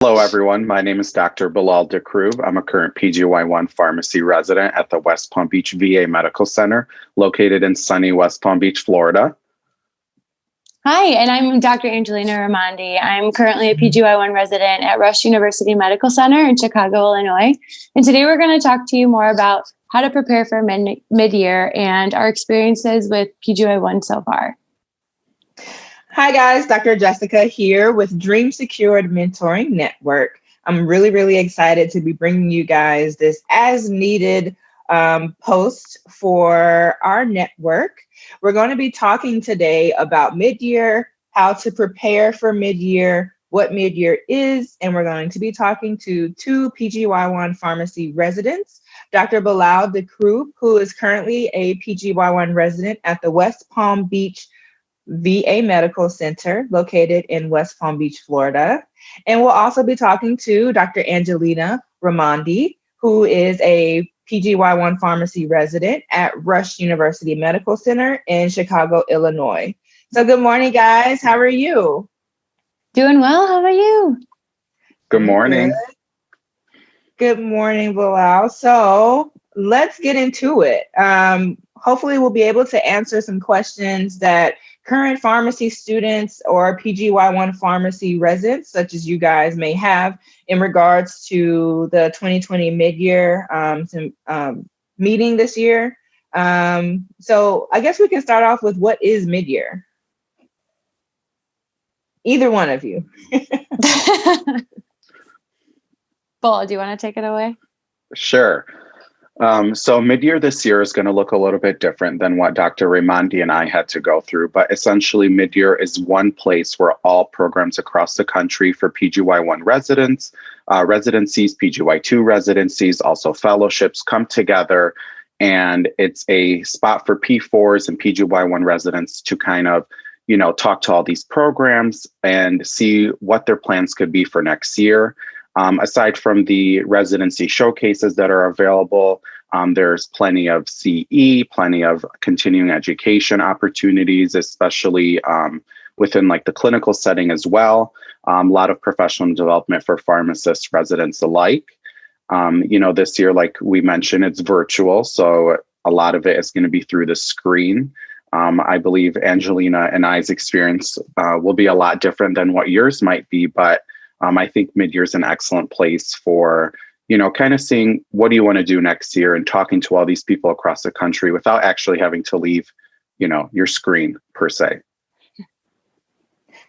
Hello, everyone. My name is Dr. Bilal Dakroub. I'm a current PGY1 Pharmacy Resident at the West Palm Beach VA Medical Center, located in sunny West Palm Beach, Florida. Hi, and I'm Dr. Angelina Raimonde. I'm currently a PGY1 resident at Rush University Medical Center in Chicago, Illinois. And today we're going to talk to you more about how to prepare for mid-year and our experiences with PGY1 so far. Hi guys, Dr. Jessica here with Dream Secured Mentoring Network. I'm really excited to be bringing you guys this as needed post for our network. We're going to be talking today about mid-year, how to prepare for mid-year, what mid-year is, and we're going to be talking to two PGY1 Pharmacy Residents, Dr. Bilal Dakroub, who is currently a PGY1 resident at the West Palm Beach VA Medical Center located in West Palm Beach, Florida. And we'll also be talking to Dr. Angelina Raimonde, who is a PGY1 Pharmacy Resident at Rush University Medical Center in Chicago, Illinois. So good morning, guys. How are you? Doing well. How about you? Good morning. Good morning, Bilal. So let's get into it. Hopefully we'll be able to answer some questions that current pharmacy students or PGY1 pharmacy residents, such as you guys may have in regards to the 2020 mid-year meeting this year. So I guess we can start off with what is mid-year? Either one of you. Paul, do you want to take it away? Sure. So mid-year this year is going to look a little bit different than what Dr. Raimonde and I had to go through, but essentially mid-year is one place where all programs across the country for PGY1 residents, residencies, PGY2 residencies, also fellowships come together, and it's a spot for P4s and PGY1 residents to kind of, talk to all these programs and see what their plans could be for next year. Aside from the residency showcases that are available, there's plenty of CE, plenty of continuing education opportunities, especially within like the clinical setting as well. A lot of professional development for pharmacists, residents alike. This year, like we mentioned, it's virtual, so a lot of it is going to be through the screen. I believe Angelina and I's experience will be a lot different than what yours might be, but I think mid-year is an excellent place for, kind of seeing what do you want to do next year and talking to all these people across the country without actually having to leave, your screen per se.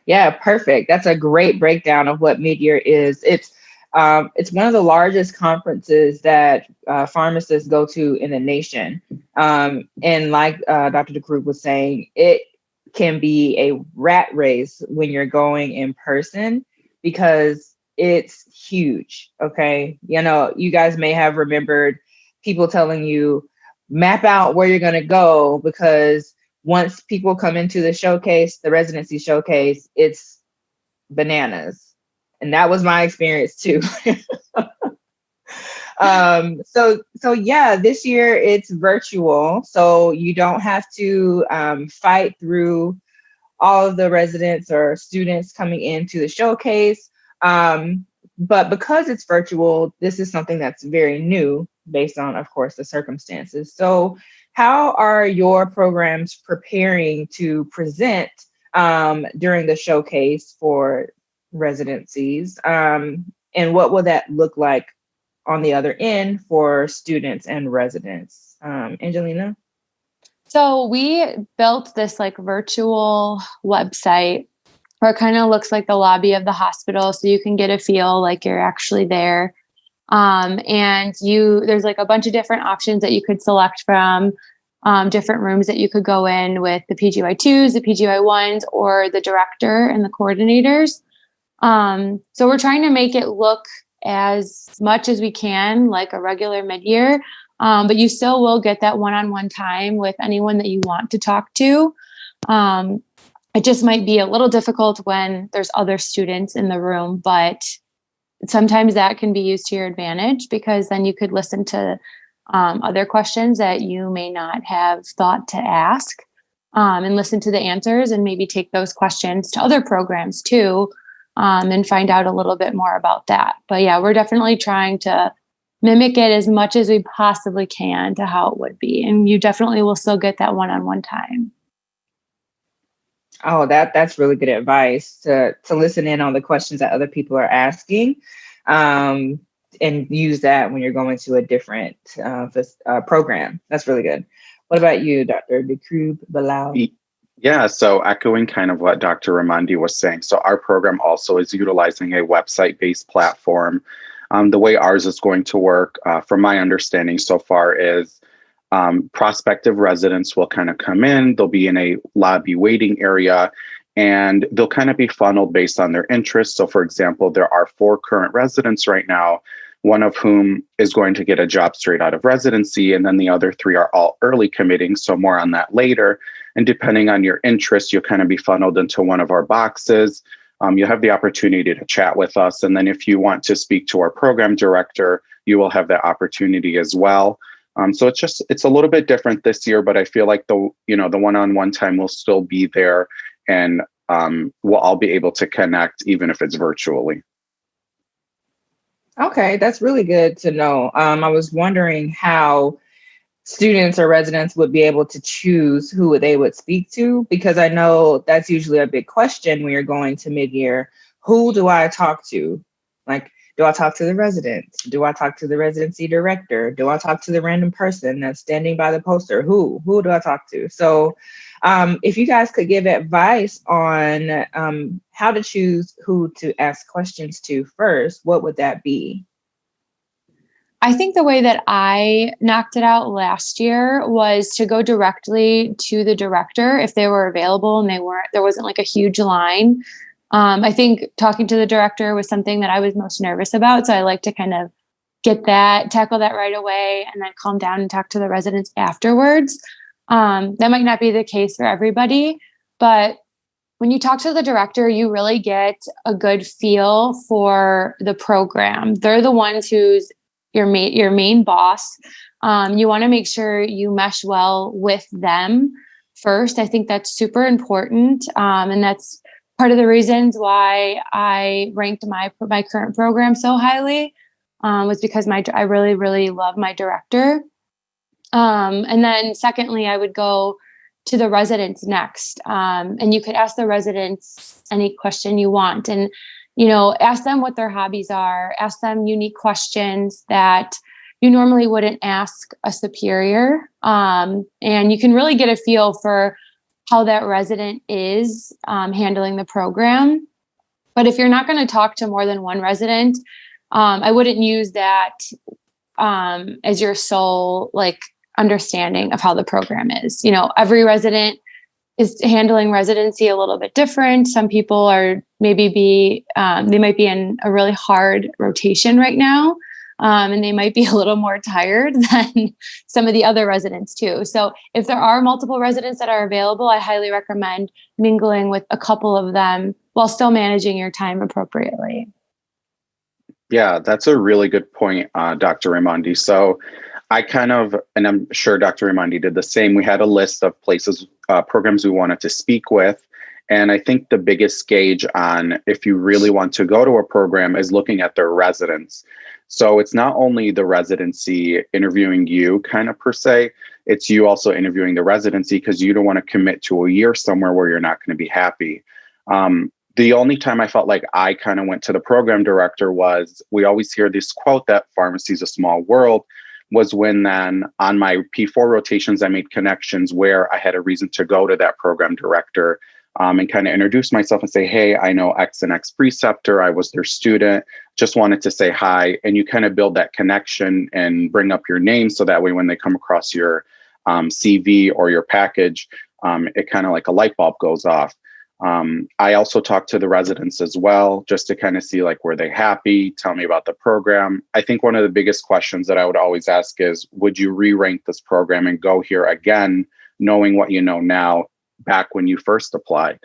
Yeah, perfect. That's a great breakdown of what mid-year is. It's one of the largest conferences that pharmacists go to in the nation. And like Dr. Dakroub was saying, it can be a rat race when you're going in person, because it's huge, okay? You guys may have remembered people telling you, map out where you're gonna go, because once people come into the showcase, the residency showcase, it's bananas. And that was my experience too. So yeah, this year it's virtual, so you don't have to fight through all of the residents or students coming into the showcase. But because it's virtual, this is something that's very new based on, of course, the circumstances. So how are your programs preparing to present during the showcase for residencies? And what will that look like on the other end for students and residents? Angelina? So we built this virtual website where it kind of looks like the lobby of the hospital, so you can get a feel like you're actually there. And there's a bunch of different options that you could select from, different rooms that you could go in with the PGY2s, the PGY1s, or the director and the coordinators. So we're trying to make it look as much as we can like a regular mid-year. But you still will get that one-on-one time with anyone that you want to talk to. It just might be a little difficult when there's other students in the room, but sometimes that can be used to your advantage, because then you could listen to other questions that you may not have thought to ask, and listen to the answers and maybe take those questions to other programs too, and find out a little bit more about that. But yeah, we're definitely trying to mimic it as much as we possibly can to how it would be. And you definitely will still get that one-on-one time. Oh, that's really good advice to listen in on the questions that other people are asking, and use that when you're going to a different program. That's really good. What about you, Dr. Dakroub Bilal? Yeah, so echoing kind of what Dr. Raimonde was saying. So our program also is utilizing a website-based platform. The way ours is going to work, from my understanding so far, is prospective residents will kind of come in, they'll be in a lobby waiting area, and they'll kind of be funneled based on their interests. So for example, there are 4 current residents right now, one of whom is going to get a job straight out of residency, and then the other 3 are all early committing, so more on that later. And depending on your interest, you'll kind of be funneled into one of our boxes. You'll have the opportunity to chat with us. And then if you want to speak to our program director, you will have that opportunity as well. So it's a little bit different this year, but I feel like the one-on-one time will still be there, and we'll all be able to connect even if it's virtually. Okay, that's really good to know. I was wondering how students or residents would be able to choose who they would speak to, because I know that's usually a big question when you're going to midyear. Who do I talk to? Like, do I talk to the residents? Do I talk to the residency director? Do I talk to the random person that's standing by the poster? Who do I talk to? So if you guys could give advice on how to choose who to ask questions to first, what would that be? I think the way that I knocked it out last year was to go directly to the director if they were available and there wasn't like a huge line. I think talking to the director was something that I was most nervous about. So I like to kind of tackle that right away, and then calm down and talk to the residents afterwards. That might not be the case for everybody, but when you talk to the director, you really get a good feel for the program. They're the ones who's your main boss. You want to make sure you mesh well with them first. I think that's super important. And that's part of the reasons why I ranked my current program so highly, was because I really, really love my director. And then secondly, I would go to the residents next. And you could ask the residents any question you want, and ask them what their hobbies are, ask them unique questions that you normally wouldn't ask a superior. And you can really get a feel for how that resident is handling the program. But if you're not going to talk to more than one resident, I wouldn't use that as your sole understanding of how the program is. Every resident is handling residency a little bit different. Some people are they might be in a really hard rotation right now. And they might be a little more tired than some of the other residents too. So if there are multiple residents that are available, I highly recommend mingling with a couple of them while still managing your time appropriately. Yeah, that's a really good point, Dr. Raimonde. So I and I'm sure Dr. Raimonde did the same. We had a list of places, programs we wanted to speak with. And I think the biggest gauge on if you really want to go to a program is looking at their residents. So it's not only the residency interviewing you per se, it's you also interviewing the residency, because you don't want to commit to a year somewhere where you're not going to be happy. The only time I felt like I went to the program director was, we always hear this quote that pharmacy is a small world, was when then on my P4 rotations, I made connections where I had a reason to go to that program director and introduce myself and say, hey, I know X and X preceptor. I was their student, just wanted to say hi. And you build that connection and bring up your name. So that way, when they come across your CV or your package, it like a light bulb goes off. I also talk to the residents as well, just to see were they happy? Tell me about the program. I think one of the biggest questions that I would always ask is, would you re-rank this program and go here again, knowing what you know now back when you first applied?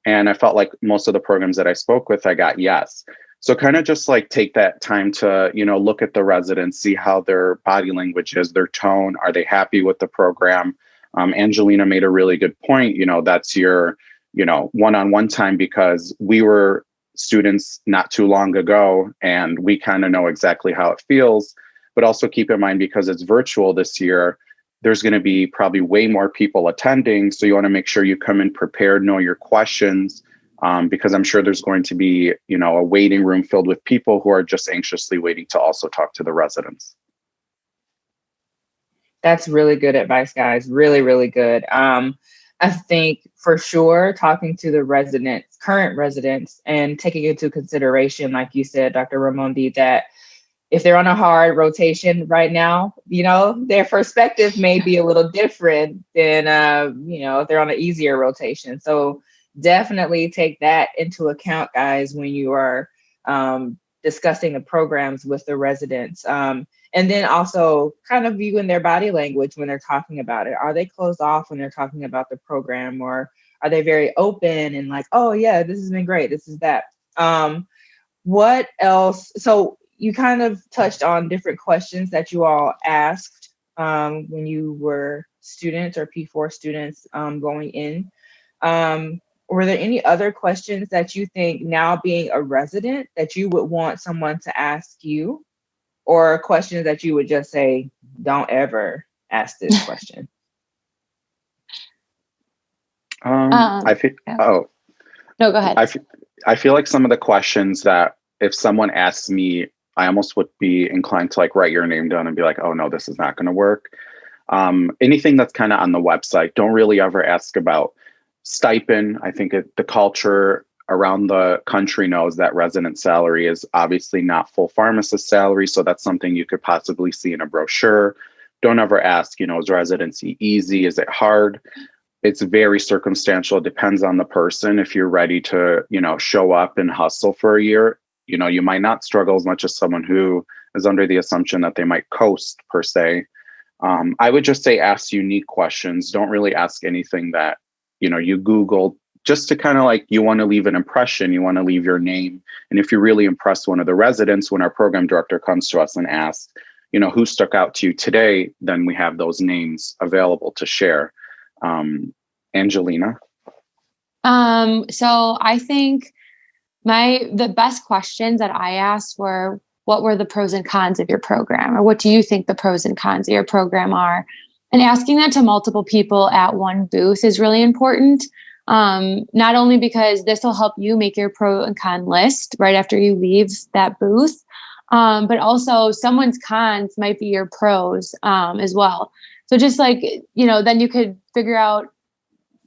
And I felt like most of the programs that I spoke with, I got yes. So just take that time to, look at the residents, see how their body language is, their tone. Are they happy with the program? Angelina made a really good point. That's your one-on-one time, because we were students not too long ago, and we kind of know exactly how it feels. But also keep in mind, because it's virtual this year, there's going to be probably way more people attending. So you want to make sure you come in prepared, know your questions, because I'm sure there's going to be, a waiting room filled with people who are just anxiously waiting to also talk to the residents. That's really good advice, guys. Really, really good. I think for sure, talking to the residents, current residents, and taking into consideration, like you said, Dr. Raimonde, that if they're on a hard rotation right now, their perspective may be a little different than, if they're on an easier rotation. So definitely take that into account, guys, when you are discussing the programs with the residents. And then also kind of viewing their body language when they're talking about it. Are they closed off when they're talking about the program, or are they very open and like, oh yeah, this has been great, this is that. What else? So you kind of touched on different questions that you all asked when you were students or P4 students going in. Were there any other questions that you think, now being a resident, that you would want someone to ask you, or questions that you would just say, don't ever ask this question? I feel, yeah. oh, no, go ahead. I feel like some of the questions that if someone asks me, I almost would be inclined to like write your name down and be like, oh no, this is not going to work. Anything that's kind of on the website, don't really ever ask about stipend. I think the culture around the country knows that resident salary is obviously not full pharmacist salary. So that's something you could possibly see in a brochure. Don't ever ask, is residency easy? Is it hard? It's very circumstantial. It depends on the person. If you're ready to, show up and hustle for a year, you might not struggle as much as someone who is under the assumption that they might coast per se. I would just say ask unique questions. Don't really ask anything that, you Googled, just to kind of like, you want to leave an impression, you want to leave your name. And if you really impress one of the residents, when our program director comes to us and asks, who stuck out to you today, then we have those names available to share. Angelina? So I think the best questions that I asked were, what were the pros and cons of your program? Or what do you think the pros and cons of your program are? And asking that to multiple people at one booth is really important. Not only because this will help you make your pro and con list right after you leave that booth, but also someone's cons might be your pros as well. So just like, then you could figure out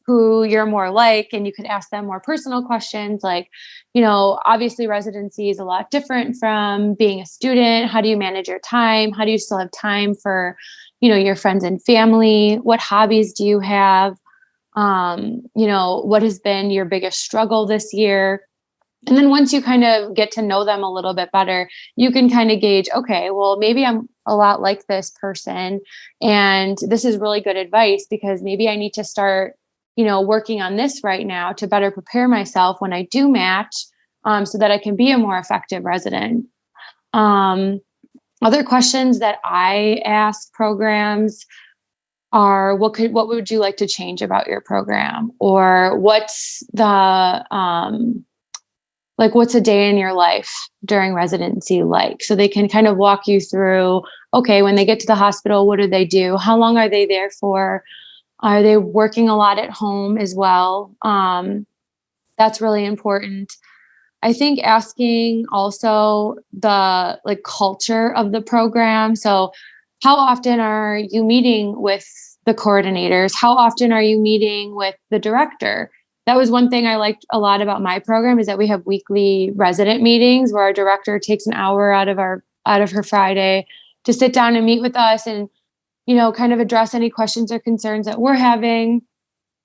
who you're more like, and you could ask them more personal questions like, obviously residency is a lot different from being a student. How do you manage your time? How do you still have time for, your friends and family? What hobbies do you have? What has been your biggest struggle this year? And then once you kind of get to know them a little bit better, you can kind of gauge, okay, well, maybe I'm a lot like this person, and this is really good advice because maybe I need to start, working on this right now to better prepare myself when I do match, so that I can be a more effective resident. Other questions that I ask programs are, what would you like to change about your program? Or what's what's a day in your life during residency like? So they can kind of walk you through, okay, when they get to the hospital, what do they do? How long are they there for? Are they working a lot at home as well? That's really important. I think asking also the culture of the program. So how often are you meeting with the coordinators? How often are you meeting with the director? That was one thing I liked a lot about my program, is that we have weekly resident meetings where our director takes an hour out of her Friday to sit down and meet with us and, kind of address any questions or concerns that we're having.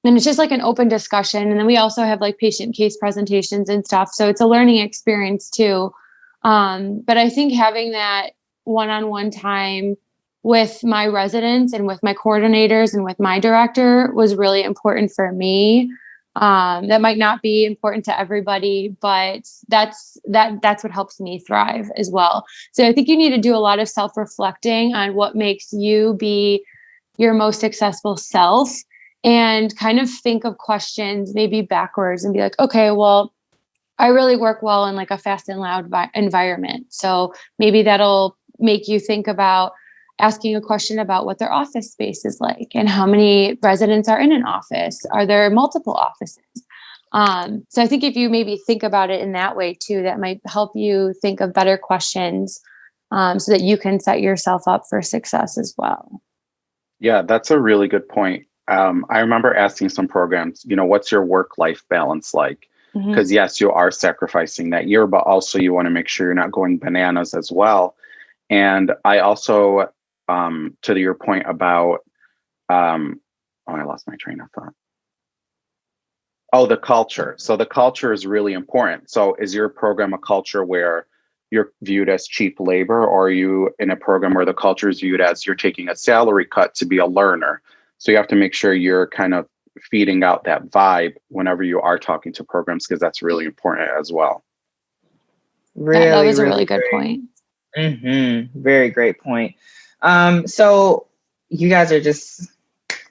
And it's just like an open discussion. And then we also have patient case presentations and stuff. So it's a learning experience too. But I think having that one-on-one time with my residents and with my coordinators and with my director was really important for me. That might not be important to everybody, but that's what helps me thrive as well. So I think you need to do a lot of self-reflecting on what makes you be your most successful self, and kind of think of questions maybe backwards and be like, okay, well, I really work well in like a fast and loud environment. So maybe that'll make you think about asking a question about what their office space is like and how many residents are in an office. Are there multiple offices? So I think if you maybe think about it in that way too, that might help you think of better questions so that you can set yourself up for success as well. Yeah, that's a really good point. I remember asking some programs, what's your work-life balance like? Because yes, you are sacrificing that year, but also you want to make sure you're not going bananas as well. And I also, to your point about, I lost my train of thought. Oh, the culture. So the culture is really important. So is your program a culture where you're viewed as cheap labor, or are you in a program where the culture is viewed as you're taking a salary cut to be a learner? So you have to make sure you're kind of feeding out that vibe whenever you are talking to programs, because that's really important as well. Really, that was a really really good great point. Very great point. So you guys are just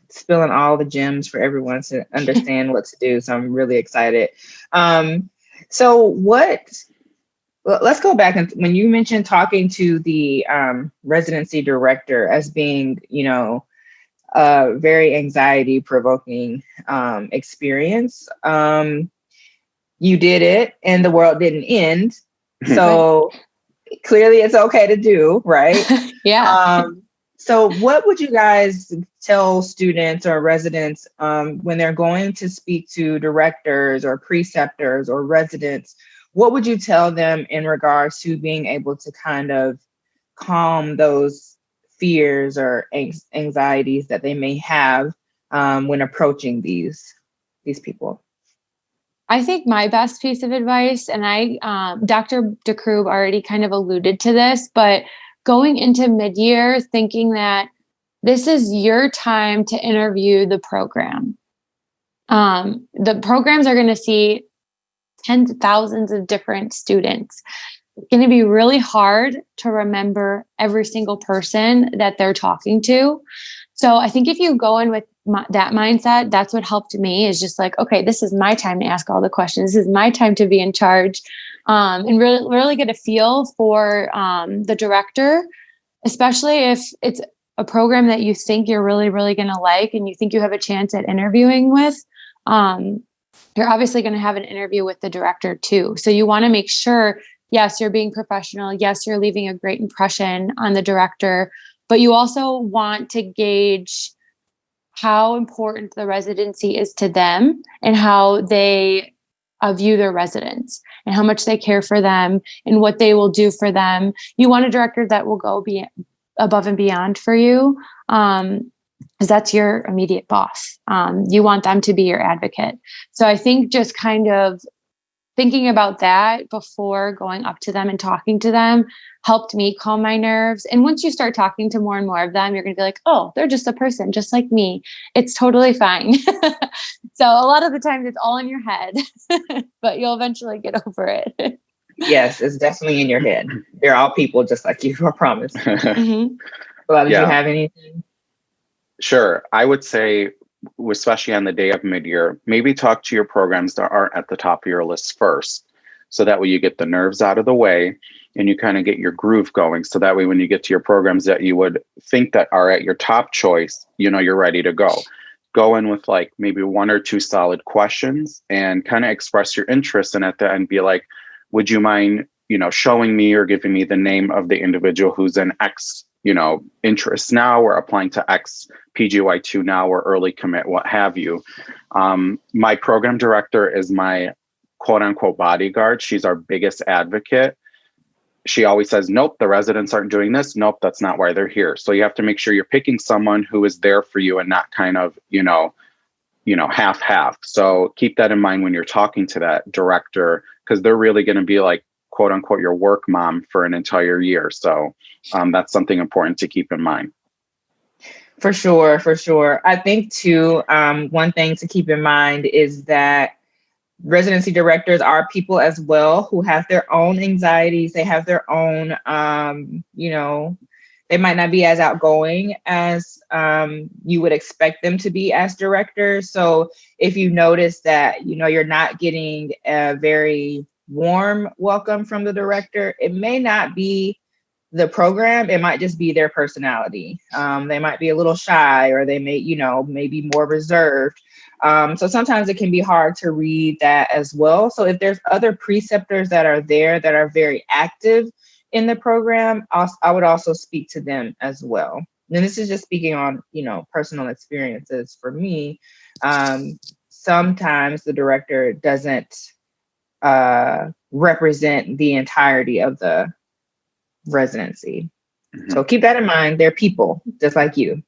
spilling all the gems for everyone to understand what to do. So I'm really excited. Let's go back. And when you mentioned talking to the residency director as being, a very anxiety provoking experience, you did it and the world didn't end. So clearly it's okay to do, right? Yeah. So what would you guys tell students or residents when they're going to speak to directors or preceptors or residents? What would you tell them in regards to being able to kind of calm those fears or anxieties that they may have when approaching these people? I think my best piece of advice, and Dr. Dakroub already kind of alluded to this, but going into midyear thinking that this is your time to interview the program. The programs are going to see tens of thousands of different students. It's going to be really hard to remember every single person that they're talking to. So I think if you go in with that mindset, that's what helped me, is just like, okay, this is my time to ask all the questions. This is my time to be in charge, and really get a feel for the director, especially if it's a program that you think you're really, really going to like and you think you have a chance at interviewing with. You're obviously going to have an interview with the director too. So you want to make sure, yes, you're being professional. Yes, you're leaving a great impression on the director, but you also want to gauge how important the residency is to them and how they view their residents and how much they care for them and what they will do for them. You want a director that will go above and beyond for you, because that's your immediate boss. You want them to be your advocate. So I think just kind of thinking about that before going up to them and talking to them helped me calm my nerves. And once you start talking to more and more of them, you're going to be like, oh, they're just a person just like me. It's totally fine. So a lot of the times it's all in your head, but you'll eventually get over it. Yes, it's definitely in your head. They're all people just like you, I promise. Mm-hmm. Well, did you have anything? Sure. I would say, especially on the day of midyear, maybe talk to your programs that aren't at the top of your list first. So that way you get the nerves out of the way and you kind of get your groove going. So that way, when you get to your programs that you would think that are at your top choice, you're ready to go. Go in with like maybe one or two solid questions and kind of express your interest. And at the end be like, would you mind, showing me or giving me the name of the individual who's an X, interest now, or applying to X PGY2 now, or early commit, what have you. My program director is my quote unquote bodyguard. She's our biggest advocate. She always says, nope, the residents aren't doing this. Nope, that's not why they're here. So you have to make sure you're picking someone who is there for you and not kind of, half. So keep that in mind when you're talking to that director, because they're really going to be like, quote unquote, your work mom for an entire year. So that's something important to keep in mind. For sure. I think too, one thing to keep in mind is that residency directors are people as well who have their own anxieties. They have their own, they might not be as outgoing as you would expect them to be as directors. So if you notice that, you're not getting a very warm welcome from the director, it may not be the program, it might just be their personality. They might be a little shy, or they may, maybe more reserved. So sometimes it can be hard to read that as well. So if there's other preceptors that are there that are very active in the program, I would also speak to them as well. And this is just speaking on, personal experiences for me. Sometimes the director doesn't represent the entirety of the residency. Mm-hmm. So keep that in mind. They're people just like you.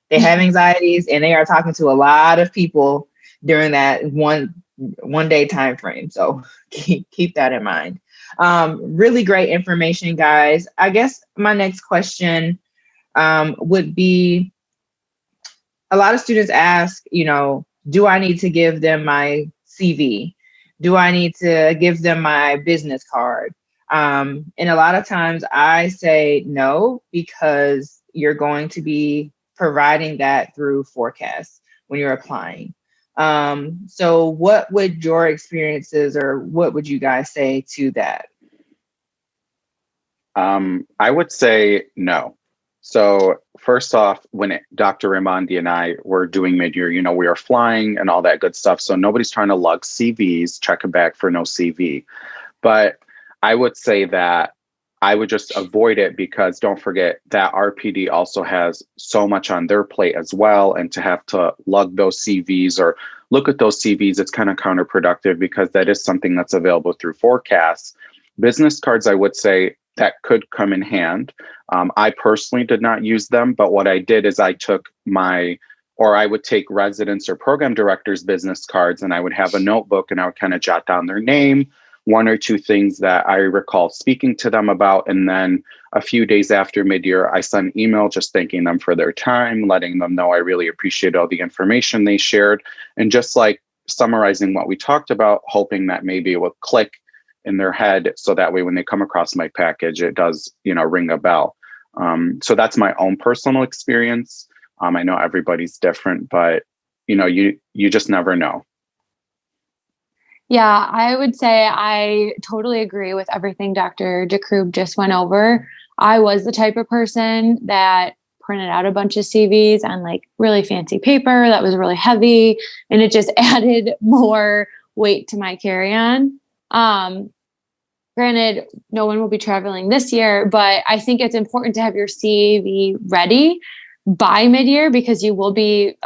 They have anxieties, and they are talking to a lot of people during that one day time frame. So keep that in mind. Really great information, guys. I guess my next question would be, a lot of students ask, do I need to give them my CV? Do I need to give them my business card? And a lot of times I say no, because you're going to be providing that through forecasts when you're applying. So what would your experiences, or what would you guys say to that? I would say no. So first off, when Dr. Raimonde and I were doing midyear, we were flying and all that good stuff. So nobody's trying to lug CVs, check a bag for no CV. But I would say that I would just avoid it, because don't forget that RPD also has so much on their plate as well. And to have to lug those CVs or look at those CVs, it's kind of counterproductive, because that is something that's available through forecasts. Business cards, I would say, that could come in hand. I personally did not use them, but what I did is I would take residents or program directors' business cards, and I would have a notebook, and I would kind of jot down their name, one or two things that I recall speaking to them about. And then a few days after midyear, I sent an email just thanking them for their time, letting them know I really appreciate all the information they shared, and just like summarizing what we talked about, hoping that maybe it would click in their head, so that way when they come across my package, it does, ring a bell. So that's my own personal experience. I know everybody's different, but you just never know. Yeah, I would say I totally agree with everything Dr. Dakroub just went over. I was the type of person that printed out a bunch of CVs on like really fancy paper that was really heavy, and it just added more weight to my carry-on. Granted, no one will be traveling this year, but I think it's important to have your CV ready by midyear, because you will be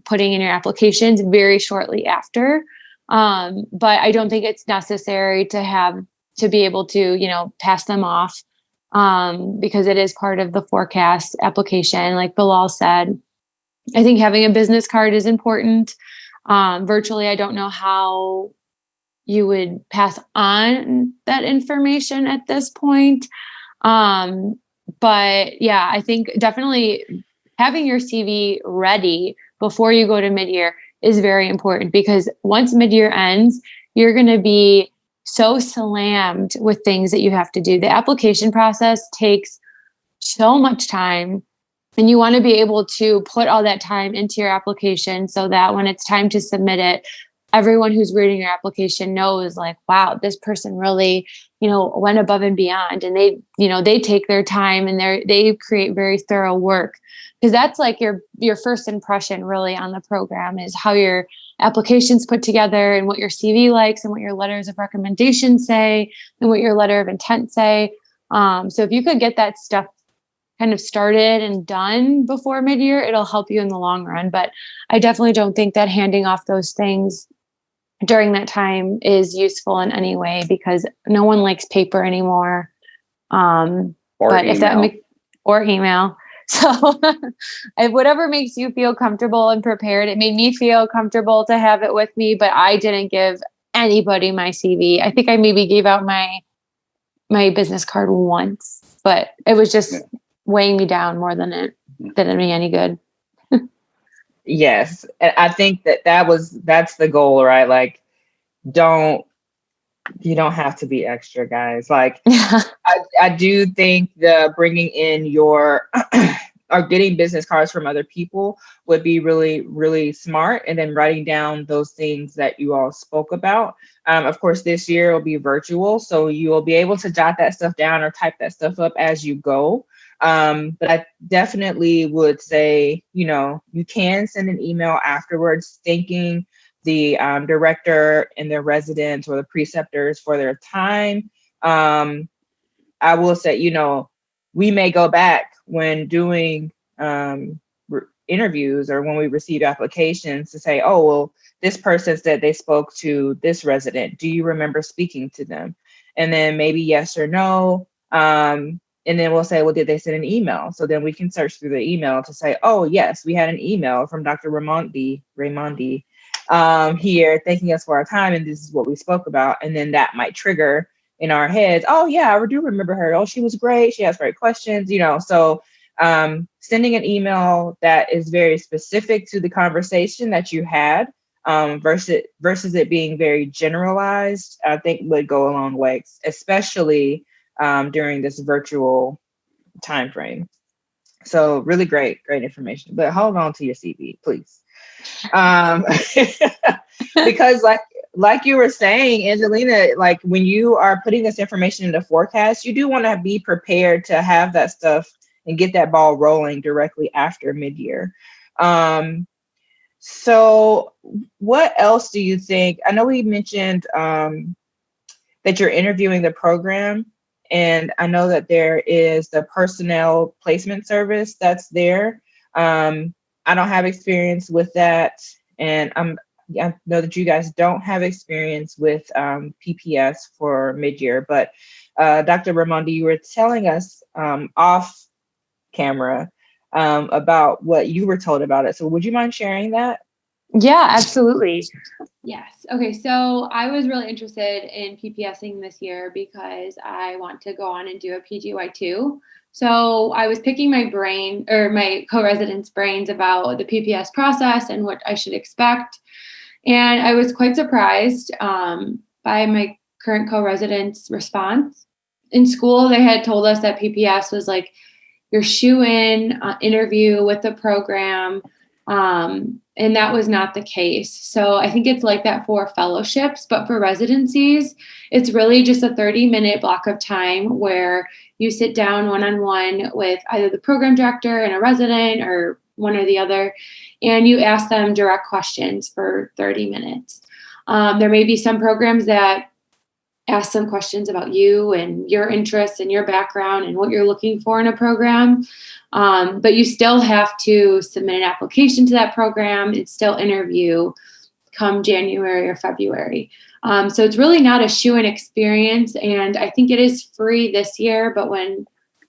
putting in your applications very shortly after. But I don't think it's necessary to be able to, pass them off, because it is part of the forecast application. Like Bilal said, I think having a business card is important. Virtually, I don't know how you would pass on that information at this point. But yeah, I think definitely having your CV ready before you go to midyear is very important, because once midyear ends, you're going to be so slammed with things that you have to do. The application process takes so much time, and you want to be able to put all that time into your application so that when it's time to submit it, everyone who's reading your application knows, like, wow, this person really, went above and beyond, and they take their time, and they create very thorough work, because that's like your first impression really on the program is how your application's put together, and what your CV likes, and what your letters of recommendation say, and what your letter of intent say. So if you could get that stuff kind of started and done before midyear, it'll help you in the long run. But I definitely don't think that handing off those things during that time is useful in any way, because no one likes paper anymore. Or email. So whatever makes you feel comfortable and prepared. It made me feel comfortable to have it with me, but I didn't give anybody my CV. I think I maybe gave out my business card once, but it was just weighing me down more than it did me any good. Yes. And I think that's the goal, right? Like, you don't have to be extra, guys. Like, I do think the bringing in your or getting business cards from other people would be really, really smart. And then writing down those things that you all spoke about. Of course, this year will be virtual, so you will be able to jot that stuff down or type that stuff up as you go. But I definitely would say, you can send an email afterwards thanking the director and their residents or the preceptors for their time. I will say, we may go back when doing interviews or when we receive applications to say, oh, well, this person said they spoke to this resident. Do you remember speaking to them? And then maybe yes or no. And then we'll say, well, did they send an email? So then we can search through the email to say, oh, yes, we had an email from Dr. Raimonde here thanking us for our time. And this is what we spoke about. And then that might trigger in our heads, oh, yeah, I do remember her. Oh, she was great. She asked great questions, So sending an email that is very specific to the conversation that you had versus it being very generalized, I think would go a long way, especially during this virtual time frame. So really great information. But hold on to your CV, please. Because like you were saying, Angelina, like when you are putting this information in the forecast, you do want to be prepared to have that stuff and get that ball rolling directly after midyear. So what else do you think? I know we mentioned that you're interviewing the program, and I know that there is the personnel placement service that's there. I don't have experience with that, and I know that you guys don't have experience with PPS for midyear, but Dr. Raimonde, you were telling us off camera about what you were told about it. So would you mind sharing that? Yeah, absolutely. Yes. Okay. So I was really interested in PPSing this year because I want to go on and do a PGY2. So I was picking my brain or my co-residents' brains about the PPS process and what I should expect. And I was quite surprised by my current co-residents' response. In school, they had told us that PPS was like your shoe-in interview with the program. And that was not the case. So I think it's like that for fellowships, but for residencies, it's really just a 30-minute block of time where you sit down one-on-one with either the program director and a resident or one or the other, and you ask them direct questions for 30 minutes. There may be some programs that ask some questions about you and your interests and your background and what you're looking for in a program. But you still have to submit an application to that program and still interview come January or February. So it's really not a shoe-in experience. And I think it is free this year, but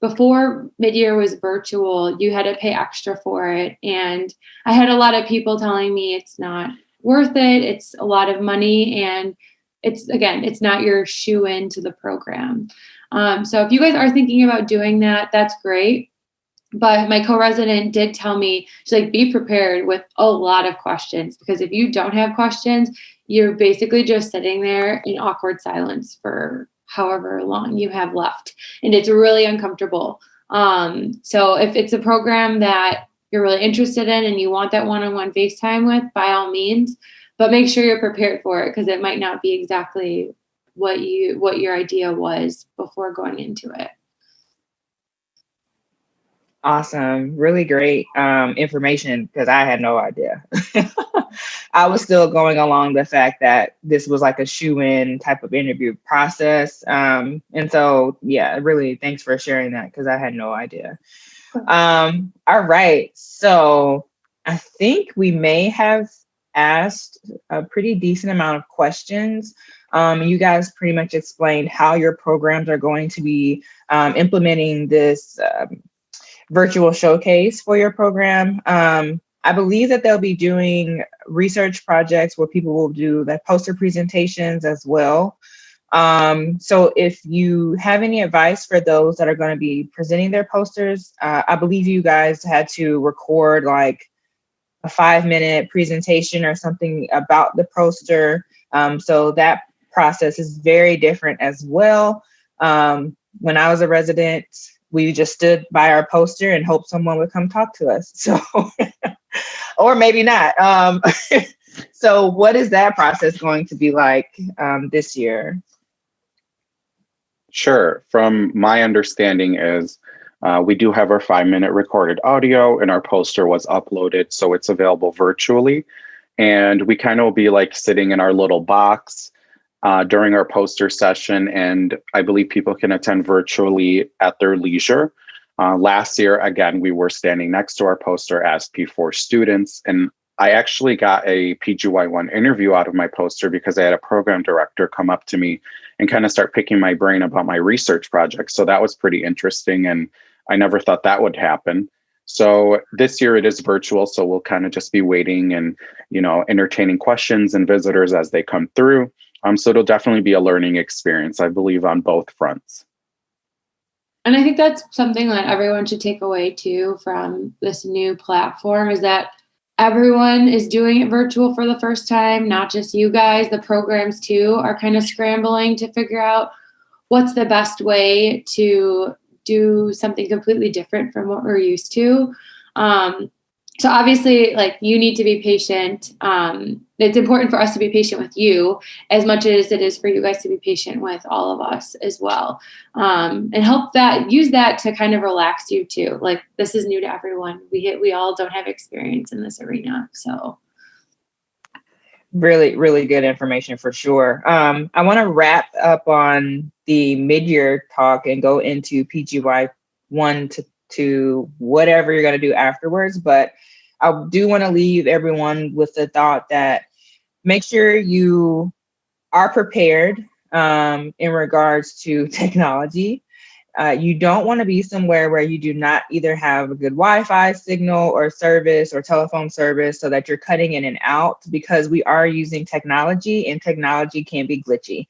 before midyear was virtual, you had to pay extra for it. And I had a lot of people telling me it's not worth it. It's a lot of money. And it's not your shoe-in to the program. So if you guys are thinking about doing that, that's great. But my co-resident did tell me, she's like, be prepared with a lot of questions, because if you don't have questions, you're basically just sitting there in awkward silence for however long you have left. And it's really uncomfortable. So if it's a program that you're really interested in and you want that one-on-one FaceTime with, by all means, but make sure you're prepared for it, because it might not be exactly what your idea was before going into it. Awesome. Really great information, because I had no idea. I was still going along the fact that this was like a shoe-in type of interview process. And so, yeah, really thanks for sharing that, because I had no idea. All right. So I think we may have asked a pretty decent amount of questions. You guys pretty much explained how your programs are going to be implementing this virtual showcase for your program. I believe that they'll be doing research projects where people will do the poster presentations as well. So if you have any advice for those that are going to be presenting their posters, I believe you guys had to record like a 5-minute presentation or something about the poster. So that process is very different as well. When I was a resident, we just stood by our poster and hoped someone would come talk to us. So, or maybe not. So what is that process going to be like this year? Sure. From my understanding is we do have our 5-minute recorded audio, and our poster was uploaded, so it's available virtually. And we kind of will be like sitting in our little box during our poster session, and I believe people can attend virtually at their leisure. Last year, again, we were standing next to our poster as P4 students, and I actually got a PGY1 interview out of my poster because I had a program director come up to me and kind of start picking my brain about my research project. So that was pretty interesting, and I never thought that would happen. So this year it is virtual, so we'll kind of just be waiting and, entertaining questions and visitors as they come through. So it'll definitely be a learning experience, I believe, on both fronts. And I think that's something that everyone should take away too from this new platform, is that everyone is doing it virtual for the first time, not just you guys. The programs too are kind of scrambling to figure out what's the best way to do something completely different from what we're used to. So obviously, like, you need to be patient. It's important for us to be patient with you as much as it is for you guys to be patient with all of us as well. And use that to kind of relax you too. Like, this is new to everyone. We all don't have experience in this arena. So really, really good information for sure. I want to wrap up on the mid-year talk and go into PGY1 to whatever you're going to do afterwards. But I do want to leave everyone with the thought that make sure you are prepared in regards to technology. You don't want to be somewhere where you do not either have a good Wi-Fi signal or service or telephone service, so that you're cutting in and out, because we are using technology and technology can be glitchy.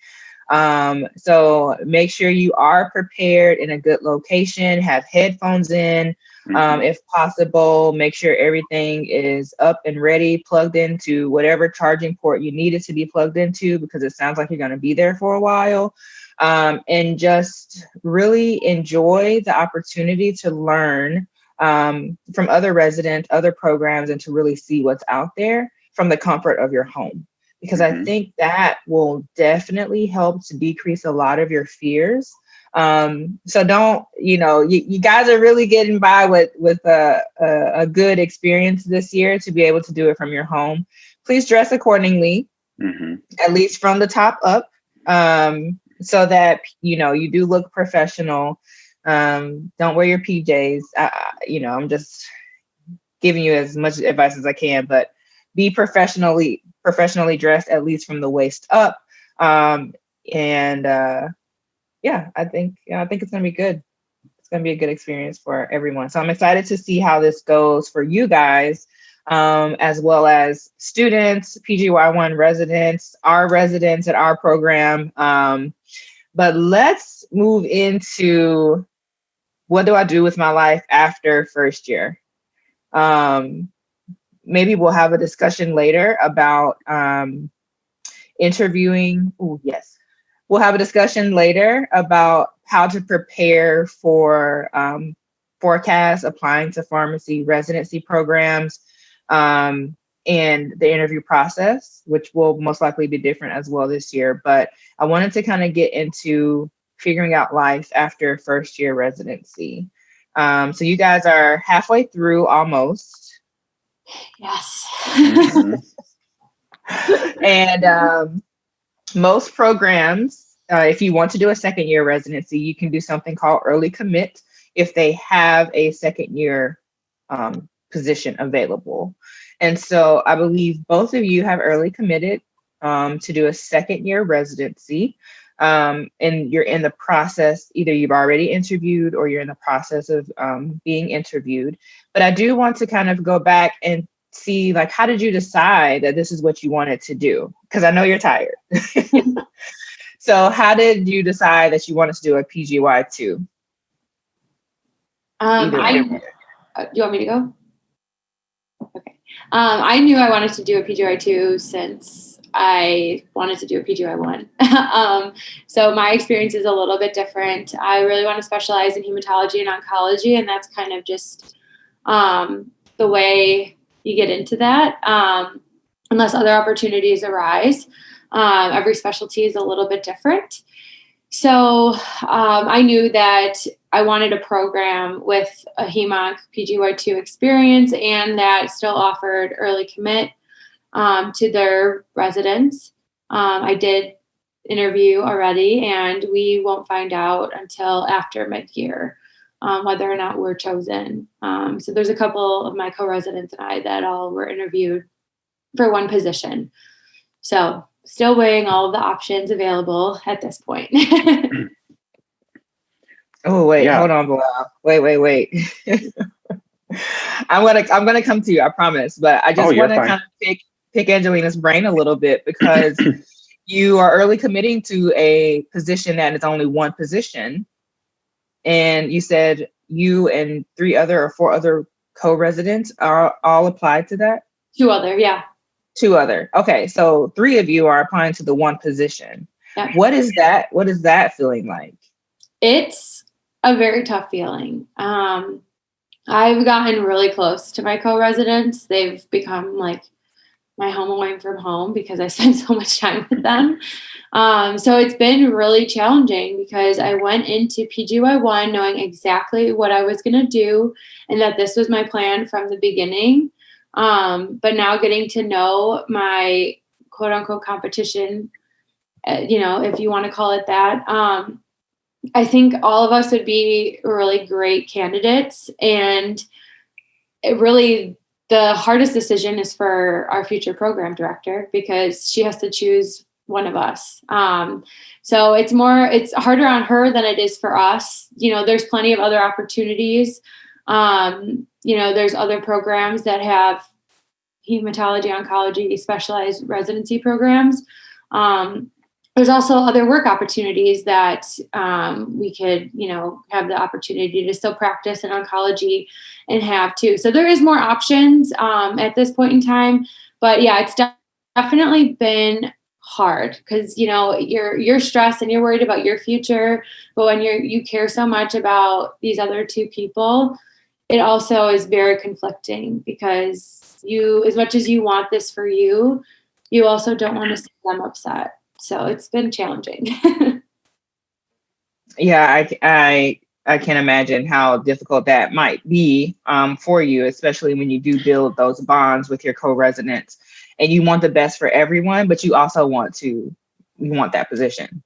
So make sure you are prepared in a good location, have headphones in, if possible, make sure everything is up and ready, plugged into whatever charging port you need it to be plugged into, because it sounds like you're going to be there for a while. And just really enjoy the opportunity to learn from other residents, other programs, and to really see what's out there from the comfort of your home. Because I think that will definitely help to decrease a lot of your fears. So don't, you guys are really getting by with a good experience this year to be able to do it from your home. Please dress accordingly, at least from the top up, so that, you do look professional. Don't wear your PJs. I'm just giving you as much advice as I can, but be professionally dressed, at least from the waist up. I think it's going to be good. It's going to be a good experience for everyone. So I'm excited to see how this goes for you guys, as well as students, PGY1 residents, our residents at our program. But let's move into, what do I do with my life after first year? Maybe we'll have a discussion later about interviewing. Oh, yes. We'll have a discussion later about how to prepare for forecasts, applying to pharmacy residency programs, and the interview process, which will most likely be different as well this year. But I wanted to kind of get into figuring out life after first year residency. So you guys are halfway through almost. yes. And most programs, if you want to do a second year residency, you can do something called early commit if they have a second year position available. And so I believe both of you have early committed to do a second year residency. And you're in the process, either you've already interviewed or you're in the process of being interviewed. But I do want to kind of go back and see, like, how did you decide that this is what you wanted to do? Because I know you're tired. So how did you decide that you wanted to do a PGY2? You want me to go? Okay. I knew I wanted to do a PGY2 since I wanted to do a PGY1. So my experience is a little bit different. I really want to specialize in hematology and oncology, and that's kind of just the way you get into that, unless other opportunities arise. Every specialty is a little bit different. So I knew that I wanted a program with a HEMONC PGY2 experience and that still offered early commit to their residents. I did interview already, and we won't find out until after mid-year whether or not we're chosen. So there's a couple of my co-residents and I that all were interviewed for one position. So still weighing all of the options available at this point. Oh, wait, hold on, Bilal. Wait. I'm gonna come to you, I promise. But I just want to kind of pick Angelina's brain a little bit, because you are early committing to a position that is only one position. And you said you and 3 other or 4 other co-residents are all applied to that? 2 other, yeah. 2 other. Okay, so 3 of you are applying to the one position. Yeah. What is that feeling like? It's a very tough feeling. I've gotten really close to my co-residents. They've become like my home away from home because I spend so much time with them. So it's been really challenging because I went into PGY1 knowing exactly what I was going to do and that this was my plan from the beginning. But now getting to know my quote unquote competition, if you want to call it that, I think all of us would be really great candidates. And it really, the hardest decision is for our future program director, because she has to choose one of us. So it's harder on her than it is for us. There's plenty of other opportunities. There's other programs that have hematology, oncology, specialized residency programs. There's also other work opportunities that we could, have the opportunity to still practice in oncology and have too. So there is more options at this point in time. But yeah, it's definitely been hard because, you're stressed and you're worried about your future. But when you care so much about these other 2 people, it also is very conflicting because as much as you want this for you, you also don't want to see them upset. So it's been challenging. Yeah, I can imagine how difficult that might be for you, especially when you do build those bonds with your co-residents and you want the best for everyone, but you also want that position,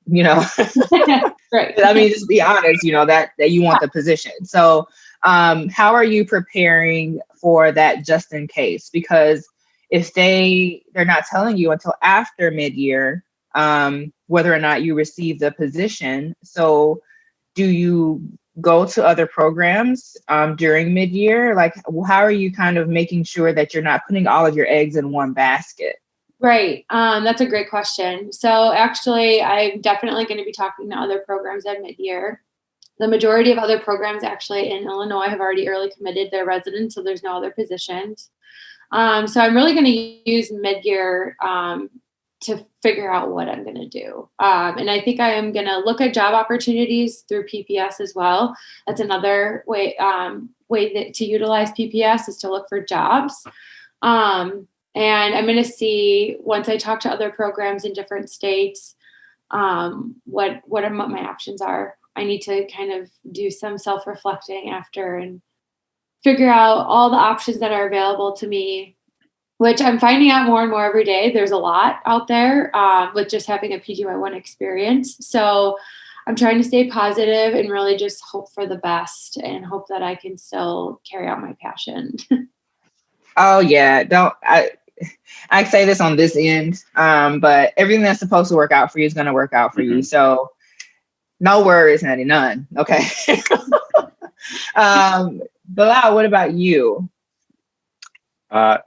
Right. I mean, just be honest, that you want the position. So how are you preparing for that just in case? Because if they're not telling you until after mid-year, whether or not you receive the position. So do you go to other programs during mid-year? Like, how are you kind of making sure that you're not putting all of your eggs in one basket? Right. That's a great question. So actually, I'm definitely going to be talking to other programs at mid-year. The majority of other programs actually in Illinois have already early committed their residents, so there's no other positions. So I'm really going to use mid-year to figure out what I'm going to do. And I think I am going to look at job opportunities through PPS as well. That's another way to utilize PPS is to look for jobs. And I'm going to see, once I talk to other programs in different states, what my options are. I need to kind of do some self-reflecting after and figure out all the options that are available to me, which I'm finding out more and more every day. There's a lot out there with just having a PGY1 experience. So I'm trying to stay positive and really just hope for the best and hope that I can still carry out my passion. Oh, yeah. I say this on this end, but everything that's supposed to work out for you is going to work out for you. So no worries, honey, none. Okay. Bilal, what about you?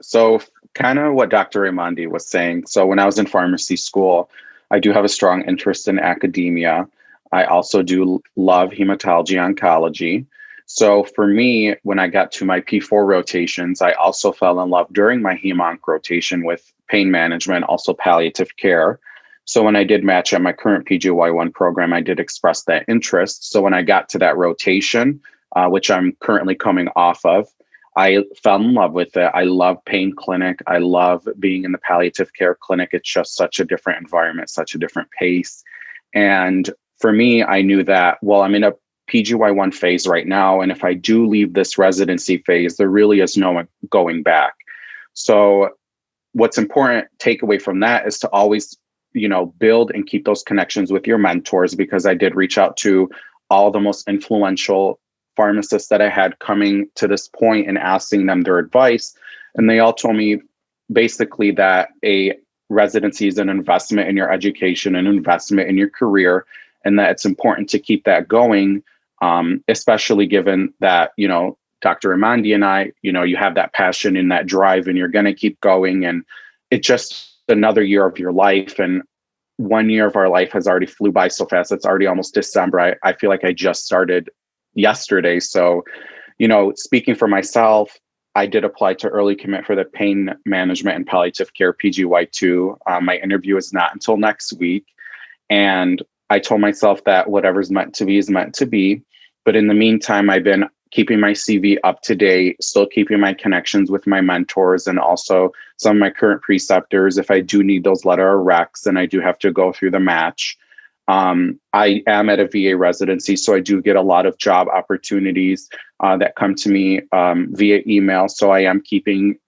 So kind of what Dr. Raimonde was saying. So when I was in pharmacy school, I do have a strong interest in academia. I also do love hematology oncology. So for me, when I got to my P4 rotations, I also fell in love during my hemonc rotation with pain management, also palliative care. So when I did match at my current PGY1 program, I did express that interest. So when I got to that rotation, which I'm currently coming off of, I fell in love with it. I love pain clinic. I love being in the palliative care clinic. It's just such a different environment, such a different pace. And for me, I knew that, well, I'm in a PGY1 phase right now. And if I do leave this residency phase, there really is no going back. So what's important takeaway from that is to always, build and keep those connections with your mentors, because I did reach out to all the most influential pharmacists that I had coming to this point and asking them their advice. And they all told me basically that a residency is an investment in your education, an investment in your career, and that it's important to keep that going, especially given that, Dr. Raimonde and I, you have that passion and that drive, and you're going to keep going. And it's just another year of your life. And 1 year of our life has already flew by so fast. It's already almost December. I feel like I just started yesterday. So, speaking for myself, I did apply to early commit for the pain management and palliative care PGY2. My interview is not until next week. And I told myself that whatever's meant to be is meant to be. But in the meantime, I've been keeping my CV up to date, still keeping my connections with my mentors and also some of my current preceptors. If I do need those letter of recs and I do have to go through the match. I am at a VA residency, so I do get a lot of job opportunities that come to me via email. So I am keeping,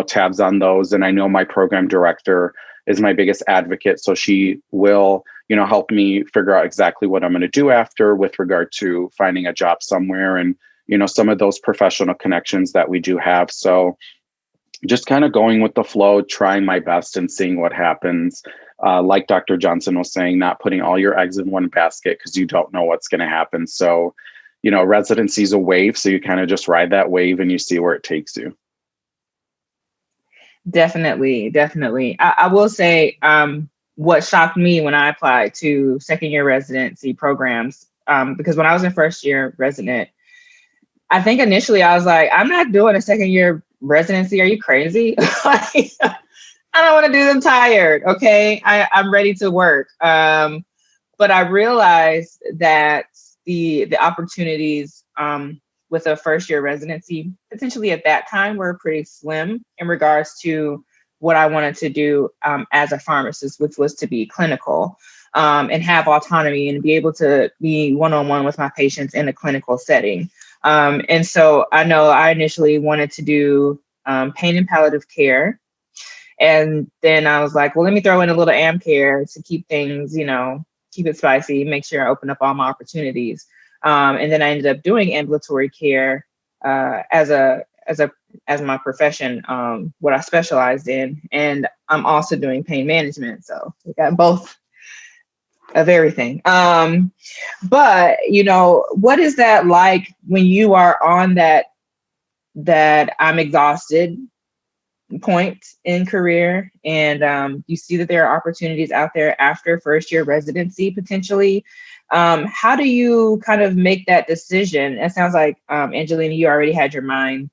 tabs on those. And I know my program director is my biggest advocate. So she will, help me figure out exactly what I'm going to do after with regard to finding a job somewhere and, some of those professional connections that we do have. So just kind of going with the flow, trying my best and seeing what happens. Like Dr. Johnson was saying, not putting all your eggs in one basket because you don't know what's going to happen. So, residency is a wave. So you kind of just ride that wave and you see where it takes you. Definitely. I will say what shocked me when I applied to second year residency programs, because when I was in first year resident, I think initially I was like, I'm not doing a second year residency. Are you crazy? I don't want to do them tired. Okay. I'm ready to work. But I realized that the opportunities with a first year residency, potentially at that time, were pretty slim in regards to what I wanted to do as a pharmacist, which was to be clinical and have autonomy and be able to be one-on-one with my patients in a clinical setting. And so I know I initially wanted to do pain and palliative care. And then I was like, well, let me throw in a little AM care to keep things, keep it spicy, make sure I open up all my opportunities. And then I ended up doing ambulatory care as my profession, what I specialized in. And I'm also doing pain management. So we got both of everything. But, what is that like when you are on that I'm exhausted point in career and you see that there are opportunities out there after first year residency potentially? How do you kind of make that decision? It sounds like, Angelina, you already had your mind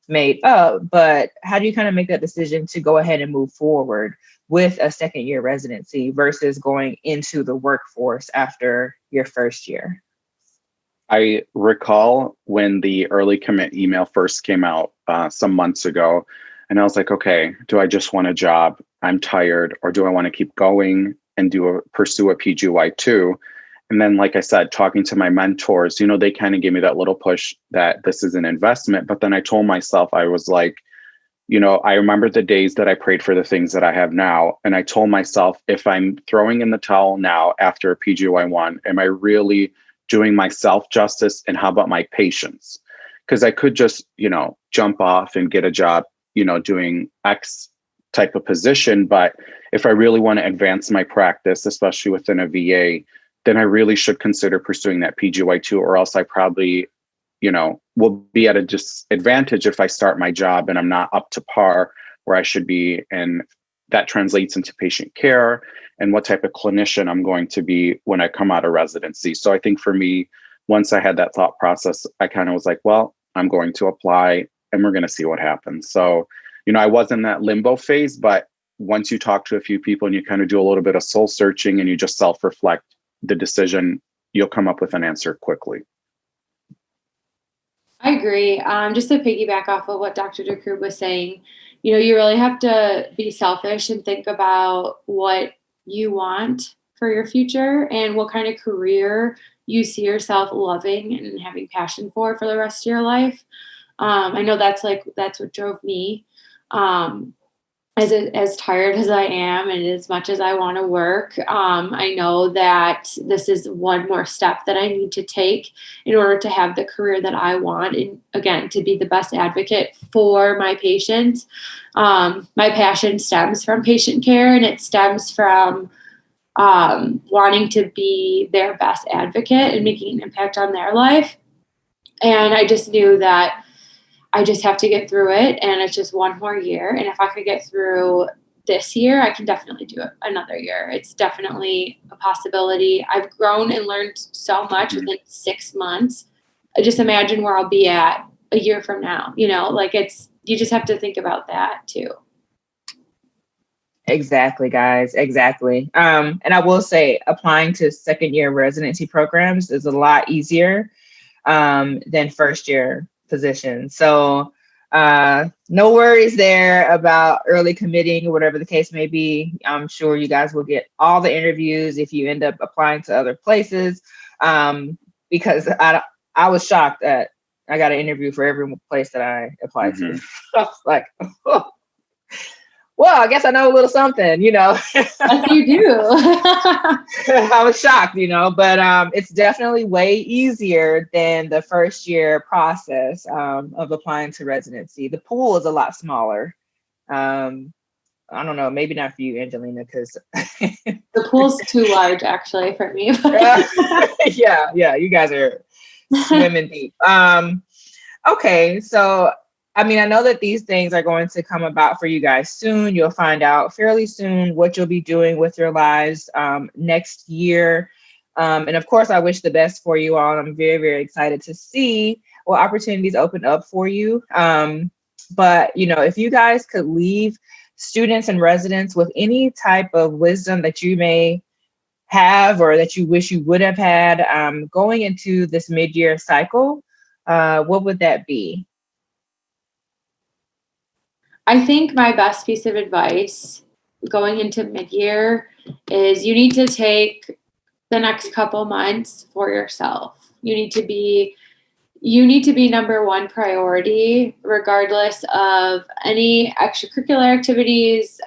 made up, but how do you kind of make that decision to go ahead and move forward with a second year residency versus going into the workforce after your first year? I recall when the early commit email first came out some months ago, and I was like, okay, do I just want a job? I'm tired, or do I want to keep going and pursue a PGY2? And then, like I said, talking to my mentors, they kind of gave me that little push that this is an investment. But then I told myself, I was like, I remember the days that I prayed for the things that I have now. And I told myself, if I'm throwing in the towel now after a PGY1, am I really doing myself justice? And how about my patients? Because I could just, jump off and get a job, doing X type of position. But if I really want to advance my practice, especially within a VA, then I really should consider pursuing that PGY2, or else I probably, will be at a disadvantage if I start my job and I'm not up to par where I should be. And that translates into patient care and what type of clinician I'm going to be when I come out of residency. So I think for me, once I had that thought process, I kind of was like, well, I'm going to apply and we're going to see what happens. So, I was in that limbo phase, but once you talk to a few people and you kind of do a little bit of soul searching and you just self-reflect the decision, you'll come up with an answer quickly. I agree. Just to piggyback off of what Dr. Dakroub was saying, you really have to be selfish and think about what you want for your future and what kind of career you see yourself loving and having passion for the rest of your life. I know that's what drove me. As tired as I am and as much as I want to work, I know that this is one more step that I need to take in order to have the career that I want. And again, to be the best advocate for my patients. My passion stems from patient care, and it stems from wanting to be their best advocate and making an impact on their life. And I just knew that I just have to get through it, and it's just one more year. And if I could get through this year, I can definitely do it another year. It's definitely a possibility. I've grown and learned so much within 6 months. I just imagine where I'll be at a year from now. You just have to think about that too. Exactly, guys. Exactly. And I will say applying to second year residency programs is a lot easier than first year positions. So no worries there about early committing or whatever the case may be. I'm sure you guys will get all the interviews if you end up applying to other places, because I was shocked that I got an interview for every place that I applied to. I was like, oh. Well, I guess I know a little something, Yes, you do. I was shocked, but it's definitely way easier than the first year process of applying to residency. The pool is a lot smaller. I don't know, maybe not for you, Angelina, because the pool's too large actually for me. Yeah, you guys are swimming deep. Okay, so I know that these things are going to come about for you guys soon. You'll find out fairly soon what you'll be doing with your lives next year. And of course, I wish the best for you all. I'm very, very excited to see what opportunities open up for you. But, if you guys could leave students and residents with any type of wisdom that you may have or that you wish you would have had going into this mid-year cycle, what would that be? I think my best piece of advice going into mid-year is you need to take the next couple months for yourself. You need to be number one priority, regardless of any extracurricular activities,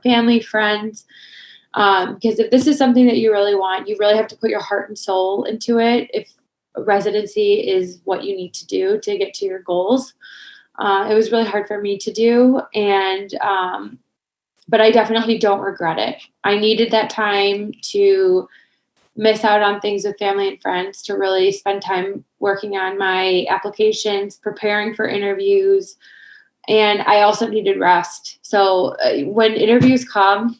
family, friends. Because if this is something that you really want, you really have to put your heart and soul into it. If residency is what you need to do to get to your goals. It was really hard for me to do, but I definitely don't regret it. I needed that time to miss out on things with family and friends, to really spend time working on my applications, preparing for interviews, and I also needed rest. So when interviews come,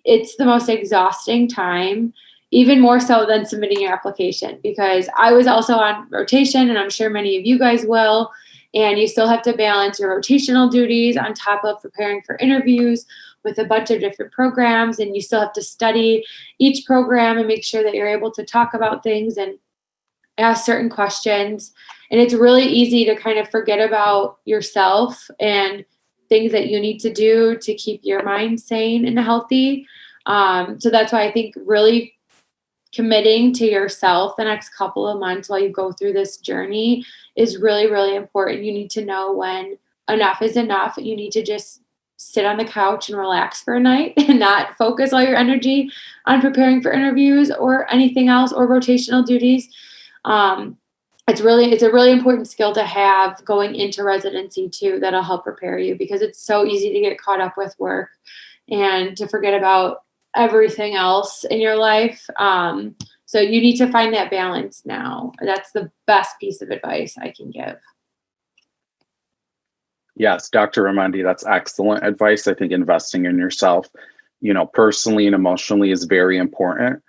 it's the most exhausting time, even more so than submitting your application, because I was also on rotation, and I'm sure many of you guys will. And you still have to balance your rotational duties on top of preparing for interviews with a bunch of different programs. And you still have to study each program and make sure that you're able to talk about things and ask certain questions. And it's really easy to kind of forget about yourself and things that you need to do to keep your mind sane and healthy. So that's why I think really committing to yourself the next couple of months while you go through this journey is really, really important. You need to know when enough is enough. You need to just sit on the couch and relax for a night and not focus all your energy on preparing for interviews or anything else or rotational duties. It's a really important skill to have going into residency too, that'll help prepare you, because it's so easy to get caught up with work and to forget about everything else in your life. So you need to find that balance now. That's the best piece of advice I can give. Yes, Dr. Raimonde, that's excellent advice. I think investing in yourself, personally and emotionally is very important.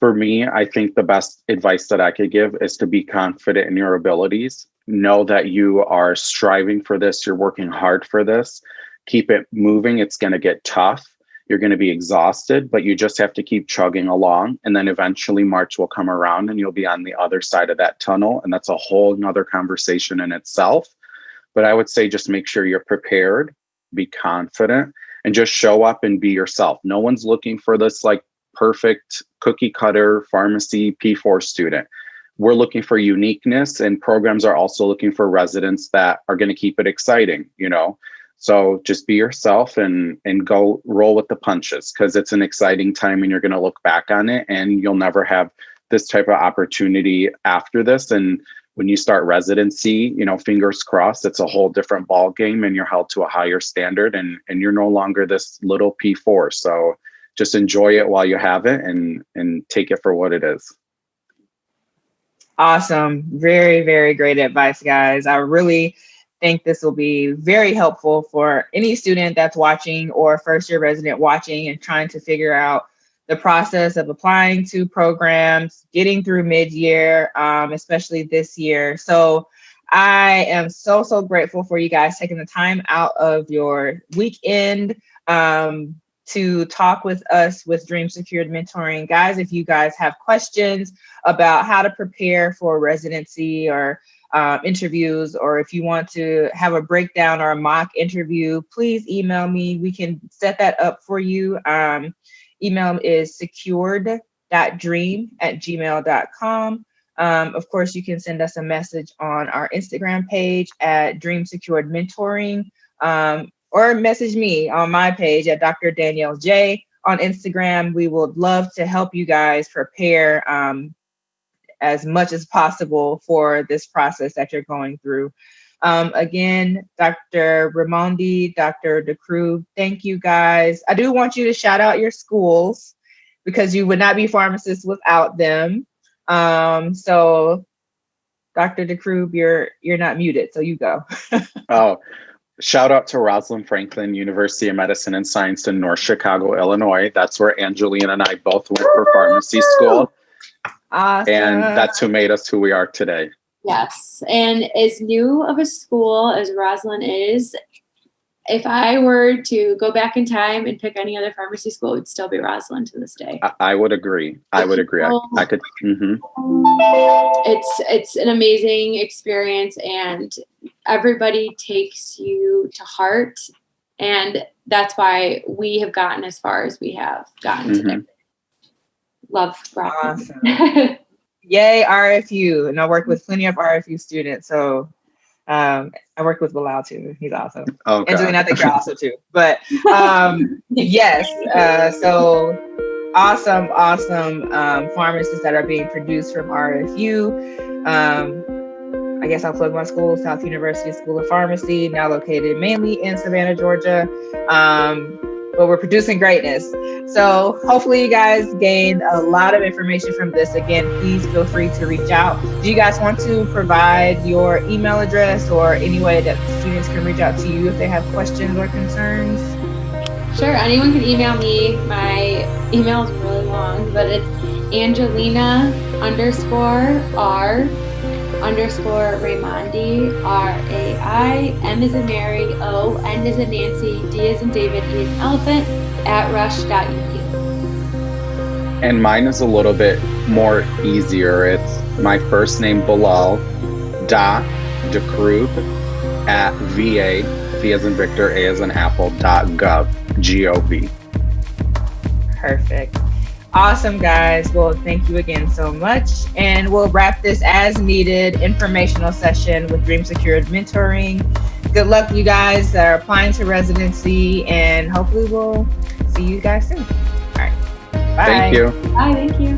For me, I think the best advice that I could give is to be confident in your abilities. Know that you are striving for this. You're working hard for this. Keep it moving. It's going to get tough. You're going to be exhausted, but you just have to keep chugging along. And then eventually March will come around and you'll be on the other side of that tunnel. And that's a whole nother conversation in itself. But I would say just make sure you're prepared, be confident, and just show up and be yourself. No one's looking for this like perfect cookie cutter pharmacy P4 student. We're looking for uniqueness, and programs are also looking for residents that are going to keep it exciting, you know? So just be yourself and go roll with the punches, because it's an exciting time and you're going to look back on it and you'll never have this type of opportunity after this. And when you start residency, you know, fingers crossed, it's a whole different ball game and you're held to a higher standard, and you're no longer this little P4. So just enjoy it while you have it and take it for what it is. Awesome. Very, very great advice, guys. I really think this will be very helpful for any student that's watching or first year resident watching and trying to figure out the process of applying to programs, getting through mid-year, especially this year. So I am so, so grateful for you guys taking the time out of your weekend to talk with us with Dream Secured Mentoring. Guys, if you guys have questions about how to prepare for residency or interviews, or if you want to have a breakdown or a mock interview, please email me. We can set that up for you. Email is secured.dream@gmail.com. Of course, you can send us a message on our Instagram page at Dream Secured Mentoring, or message me on my page at Dr. Danielle J on Instagram. We would love to help you guys prepare as much as possible for this process that you're going through. Again, Dr. Raimonde, Dr. Dakroub, thank you guys. I do want you to shout out your schools because you would not be pharmacists without them. So Dr. Dakroub, you're not muted, so you go. Oh, shout out to Rosalind Franklin University of Medicine and Science in North Chicago, Illinois. That's where Angelina and I both went for pharmacy school. Awesome. And that's who made us who we are today. Yes. And as new of a school as Rosalind is, if I were to go back in time and pick any other pharmacy school, it would still be Rosalind to this day. I would agree. I could. Mm-hmm. It's an amazing experience, and everybody takes you to heart. And that's why we have gotten as far as we have gotten today. Love Rosalind. Awesome. Yay, RFU. And I work with plenty of RFU students. So I work with Bilal too. He's awesome. Okay. And Julian, I think you're awesome too. But yes, so awesome pharmacists that are being produced from RFU. I guess I'll plug my school, South University School of Pharmacy, now located mainly in Savannah, Georgia. But we're producing greatness. So hopefully you guys gained a lot of information from this. Again, please feel free to reach out. Do you guys want to provide your email address or any way that students can reach out to you if they have questions or concerns? Sure, anyone can email me. My email is really long, but it's Angelina_R_Raimonde, RAI, M as in Mary, O, N as in Nancy, D as in David, E as in elephant, @rush.uk. And mine is a little bit more easier. It's my first name, Bilal, Dakroub @VA, V as in Victor, A as in Apple, .gov, G-O-V. Perfect. Awesome, guys. Well, thank you again so much. And we'll wrap this as needed informational session with Dream Secured Mentoring. Good luck, you guys that are applying to residency, and hopefully we'll see you guys soon. All right. Bye. Thank you. Bye, thank you.